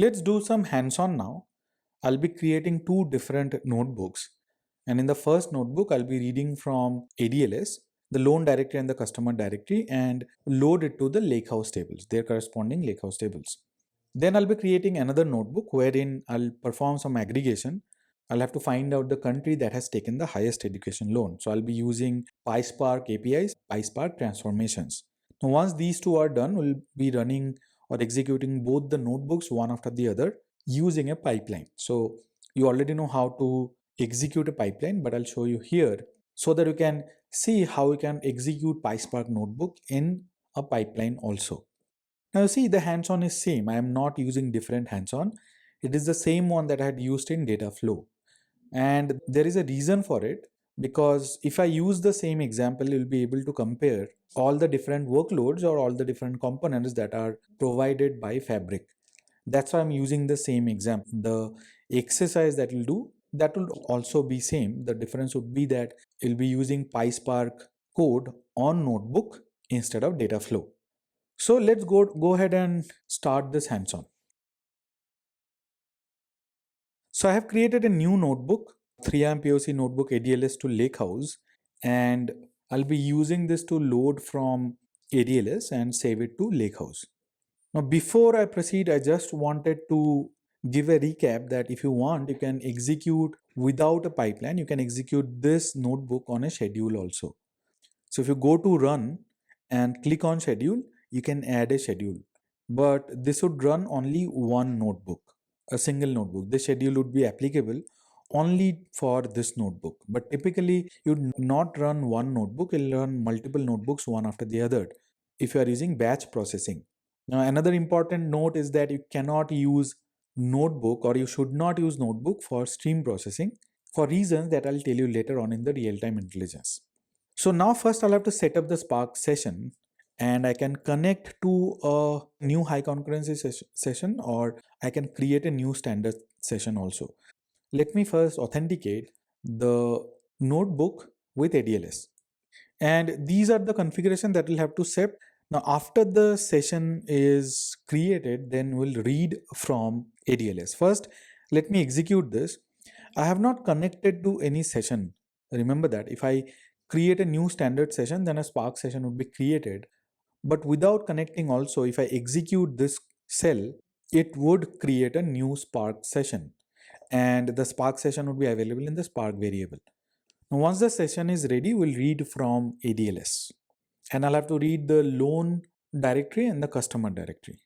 Let's do some hands-on now. I'll be creating two different notebooks. And in the first notebook, I'll be reading from ADLS, the loan directory and the customer directory, and load it to the Lakehouse tables, their corresponding Lakehouse tables. Then I'll be creating another notebook wherein I'll perform some aggregation. I'll have to find out the country that has taken the highest education loan. So I'll be using PySpark APIs, PySpark transformations. Now, once these two are done, we'll be running or executing both the notebooks one after the other using a pipeline. So you already know how to execute a pipeline, but I'll show you here so that you can see how you can execute PySpark notebook in a pipeline also. Now you see the hands-on is same. I am not using different hands-on. It is the same one that I had used in data flow. And there is a reason for it, because if I use the same example, you'll be able to compare all the different workloads or all the different components that are provided by Fabric. That's why I'm using the same example. The exercise that you'll do, that will also be same. The difference would be that you'll be using PySpark code on notebook instead of data flow. So let's go ahead and start this hands-on. So I have created a new notebook, 3am POC notebook ADLS to Lakehouse, and I'll be using this to load from ADLS and save it to Lakehouse. Now, before I proceed, I just wanted to give a recap that if you want, you can execute without a pipeline. You can execute this notebook on a schedule also. So if you go to run and click on schedule, you can add a schedule. But this would run only one notebook, a single notebook. This schedule would be applicable only for this notebook. But typically, you'd not run one notebook, you'll run multiple notebooks one after the other if you are using batch processing. Now, another important note is that you cannot use notebook, or you should not use notebook for stream processing for reasons that I'll tell you later on in the real-time intelligence. So now first I'll have to set up the Spark session, and I can connect to a new high concurrency session, or I can create a new standard session also. Let me first authenticate the notebook with ADLS. And these are the configuration that we'll have to set. Now, after the session is created, then we'll read from ADLS. First, let me execute this. I have not connected to any session. Remember that if I create a new standard session, then a Spark session would be created. But without connecting also, if I execute this cell, it would create a new Spark session. And the Spark session would be available in the Spark variable. Now, once the session is ready, we'll read from ADLS. And I'll have to read the loan directory and the customer directory.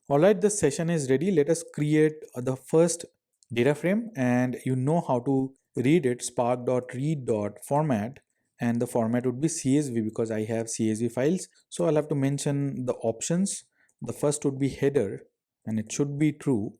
All right, the session is ready. Let us create the first data frame, and you know how to read it, spark.read.format, and the format would be CSV because I have CSV files. So I'll have to mention the options. The first would be header, and it should be true,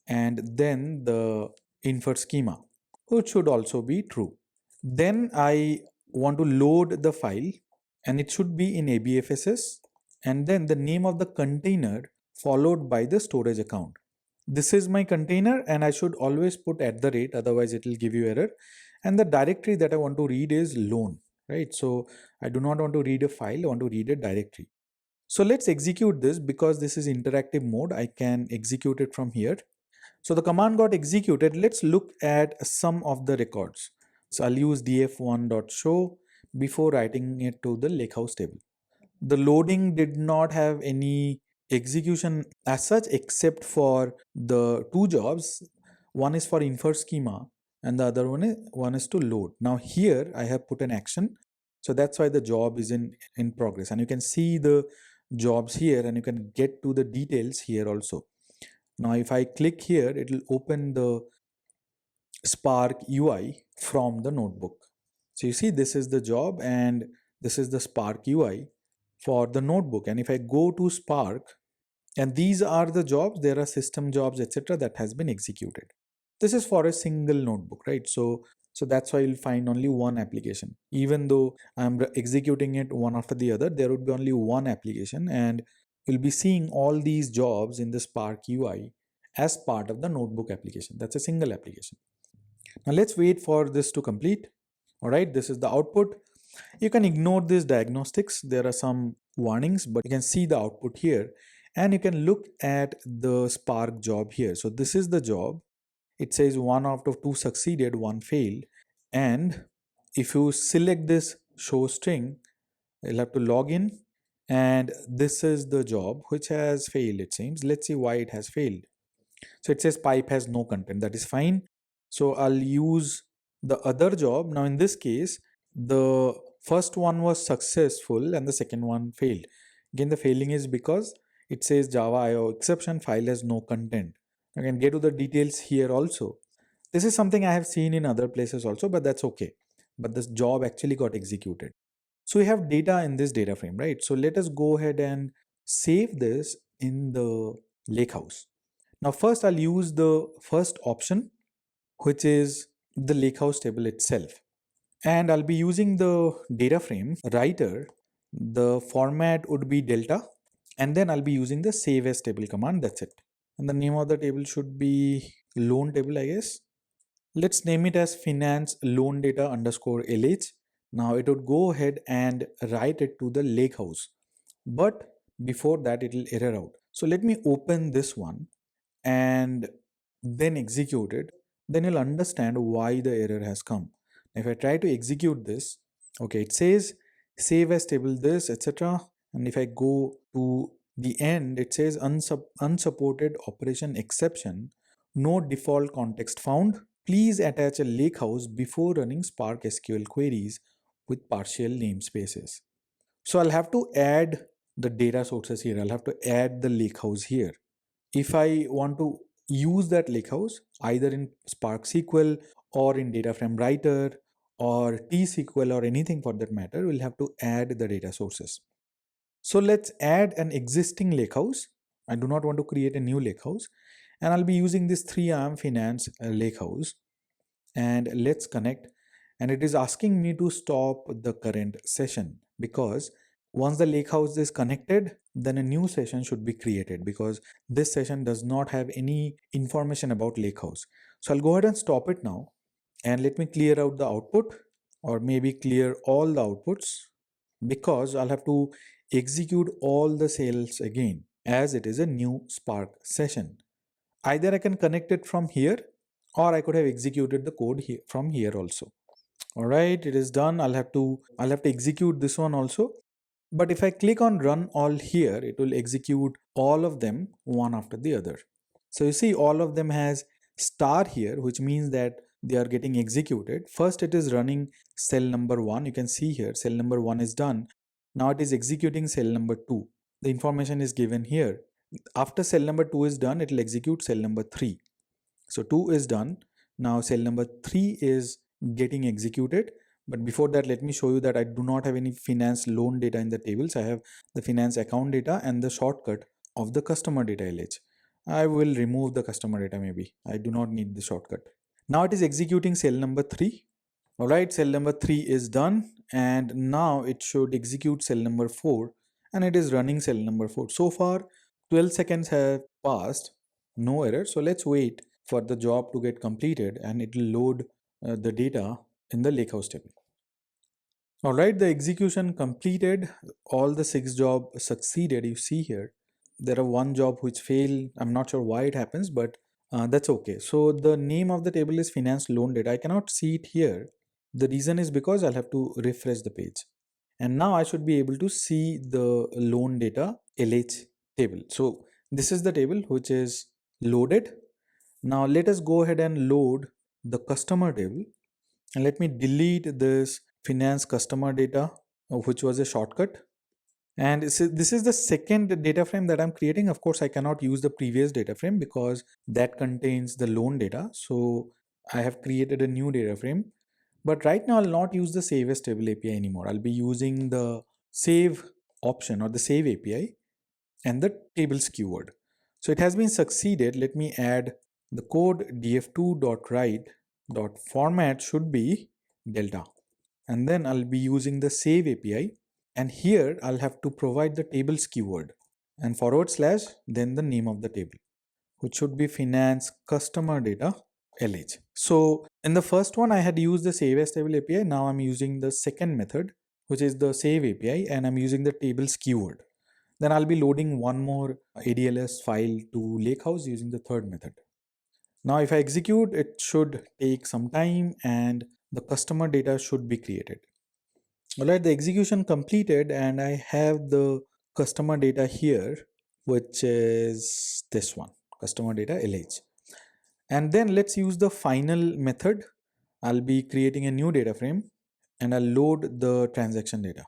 and then the infer schema, which should also be true. Then I want to load the file, and it should be in ABFSS, and then the name of the container followed by the storage account. This is my container, and I should always put @ otherwise it will give you error. And the directory that I want to read is loan, right? So I do not want to read a file, I want to read a directory. So let's execute this. Because this is interactive mode, I can execute it from here. So the command got executed. Let's look at some of the records. So I'll use df1.show before writing it to the Lakehouse table. The loading did not have any execution as such, except for the two jobs. One is for infer schema and the other one is to load. Now here I have put an action. So that's why the job is in progress, and you can see the jobs here, and you can get to the details here also. Now if I click here, it will open the Spark UI from the notebook. So you see, this is the job and this is the Spark UI for the notebook. And if I go to Spark, and these are the jobs, there are system jobs, etc., that has been executed. This is for a single notebook, right? So that's why you'll find only one application. Even though I'm executing it one after the other, there would be only one application, and you'll be seeing all these jobs in the Spark UI as part of the notebook application. That's a single application. Now let's wait for this to complete. All right, this is the output. You can ignore these diagnostics. There are some warnings, but you can see the output here. And you can look at the Spark job here. So this is the job. It says 1 out of 2 succeeded, 1 failed. And if you select this show string, you'll have to log in, and this is the job which has failed, it seems. Let's see why it has failed. So it says pipe has no content. That is fine. So I'll use the other job. Now in this case, the first one was successful and the second one failed. Again, the failing is because it says Java IO exception file has no content. I can get to the details here also. This is something I have seen in other places also, but that's okay. But this job actually got executed. So we have data in this data frame, right? So let us go ahead and save this in the Lakehouse. Now first I'll use the first option, which is the Lakehouse table itself. And I'll be using the data frame writer. The format would be delta. And then I'll be using the save as table command. That's it. And the name of the table should be loan table, I guess. Let's name it as finance loan data underscore LH. Now it would go ahead and write it to the Lakehouse. But before that, it will error out. So let me open this one and then execute it. Then you'll understand why the error has come. If I try to execute this, okay, it says save as table this, etc. And if I go to the end, it says unsupported operation exception, no default context found. Please attach a lakehouse before running Spark SQL queries with partial namespaces. So I'll have to add the data sources here. I'll have to add the lakehouse here. If I want to use that lakehouse either in Spark SQL or in data frame writer or T-SQL or anything for that matter, we'll have to add the data sources. So let's add an existing lakehouse. I do not want to create a new lakehouse, and I'll be using this 3IAM Finance lakehouse. And let's connect. And it is asking me to stop the current session because once the lakehouse is connected, then a new session should be created because this session does not have any information about lakehouse. So I'll go ahead and stop it now, and let me clear out the output, or maybe clear all the outputs, because I'll have to execute all the cells again as it is a new Spark session. Either I can connect it from here, or I could have executed the code here from here also. All right, it is done. I'll have to execute this one also. But if I click on run all here, it will execute all of them one after the other. So you see all of them has star here, which means that they are getting executed. First it is running cell number 1. You can see here cell number 1 is done. Now it is executing cell number 2. The information is given here. After cell number 2 is done, it will execute cell number 3. So 2 is done. Now cell number 3 is getting executed. But before that, let me show you that I do not have any finance loan data in the tables. I have the finance account data and the shortcut of the customer data LH. I will remove the customer data maybe. I do not need the shortcut. Now it is executing cell number 3. All right, cell number 3 is done. And now it should execute cell number 4. And it is running cell number 4. So far, 12 seconds have passed. No error. So let's wait for the job to get completed and it will load the data in the Lakehouse table. All right, the execution completed. All the 6 jobs succeeded. You see here, there are 1 job which failed. I'm not sure why it happens, but that's okay. So the name of the table is finance loan data. I cannot see it here. The reason is because I'll have to refresh the page. And now I should be able to see the loan data LH table. So this is the table which is loaded. Now let us go ahead and load the customer table. And let me delete this finance customer data, which was a shortcut. And this is the second data frame that I'm creating. Of course, I cannot use the previous data frame because that contains the loan data. So I have created a new data frame. But right now, I'll not use the save as table API anymore. I'll be using the save option or the save API and the tables keyword. So it has been succeeded. Let me add the code df2.write.format should be delta. And then I'll be using the save API. And here I'll have to provide the tables keyword and / then the name of the table, which should be finance customer data LH. So in the first one, I had used the save as table API. Now I'm using the second method, which is the save API, and I'm using the tables keyword. Then I'll be loading one more ADLS file to Lakehouse using the third method. Now, if I execute, it should take some time and the customer data should be created. All right, the execution completed and I have the customer data here, which is this one, customer data LH. And then let's use the final method. I'll be creating a new data frame and I'll load the transaction data.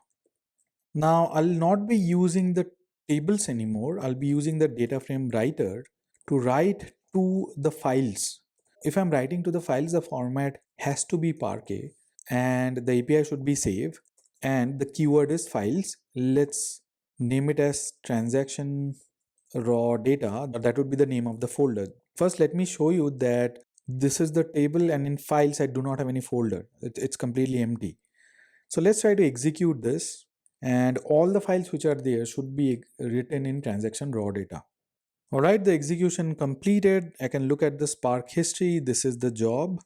Now I'll not be using the tables anymore. I'll be using the data frame writer to write to the files. If I'm writing to the files, the format has to be Parquet and the API should be save and the keyword is files. Let's name it as transaction raw data. That would be the name of the folder. First, let me show you that this is the table and in files I do not have any folder. It's completely empty. So let's try to execute this and all the files which are there should be written in transaction raw data. All right, the execution completed. I can look at the Spark history. This is the job.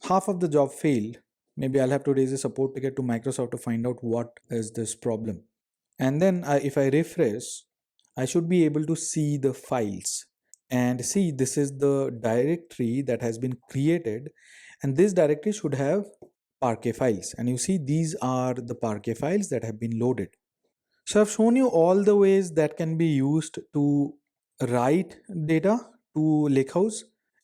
Half of the job failed. Maybe I'll have to raise a support ticket to Microsoft to find out what is this problem. And then if I refresh, I should be able to see the files and see this is the directory that has been created and this directory should have Parquet files, and you see these are the Parquet files that have been loaded. So I've shown you all the ways that can be used to write data to Lakehouse,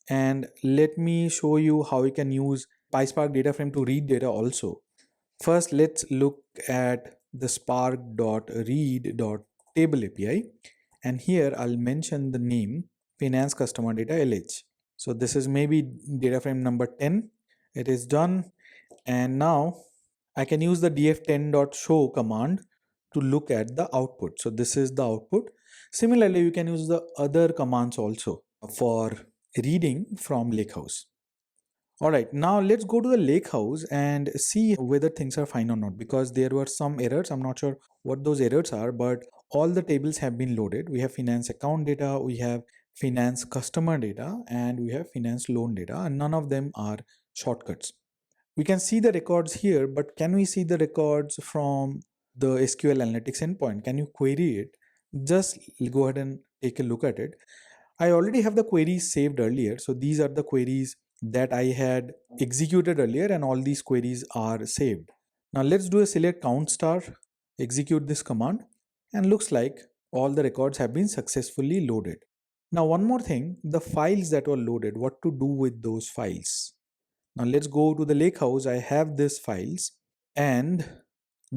and let me show you how we can use PySpark data frame to read data also. First, let's look at the spark.read.table API, and here I'll mention the name finance customer data LH. So this is maybe data frame number 10. It is done, and now I can use the df10.show command to look at the output. So this is the output. Similarly, you can use the other commands also for reading from Lakehouse. All right, now let's go to the Lakehouse and see whether things are fine or not, because there were some errors. I'm not sure what those errors are, but all the tables have been loaded. We have finance account data, we have finance customer data, and we have finance loan data, and none of them are shortcuts. We can see the records here, but can we see the records from the SQL Analytics endpoint? Can you query it? Just go ahead and take a look at it. I already have the queries saved earlier. So these are the queries that I had executed earlier, and all these queries are saved. Now let's do a select count star, execute this command, and looks like all the records have been successfully loaded. Now one more thing, the files that were loaded, what to do with those files? Now let's go to the Lakehouse. I have these files, and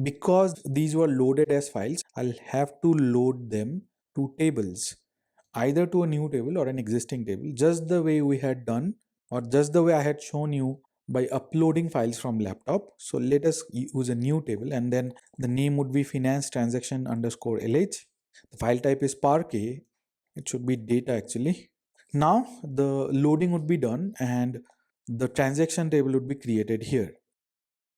because these were loaded as files, I'll have to load them to tables, either to a new table or an existing table, just the way we had done, or just the way I had shown you by uploading files from laptop. So let us use a new table, and then the name would be finance transaction underscore LH. The file type is Parquet. It should be data actually. Now the loading would be done and the transaction table would be created here.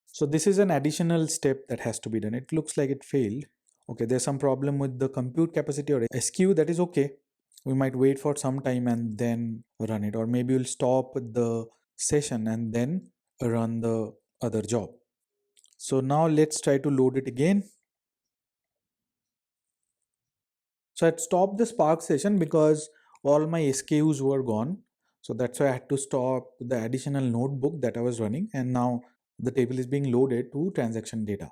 So this is an additional step that has to be done. It looks like it failed. Okay, there's some problem with the compute capacity or SQ. That is okay. We might wait for some time and then run it, or maybe we'll stop the session and then run the other job. So now let's try to load it again. So I stopped the Spark session because all my SKUs were gone. So that's why I had to stop the additional notebook that I was running, and now the table is being loaded to transaction data.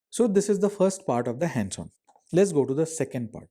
So this is the first part of the hands-on. Let's go to the second part.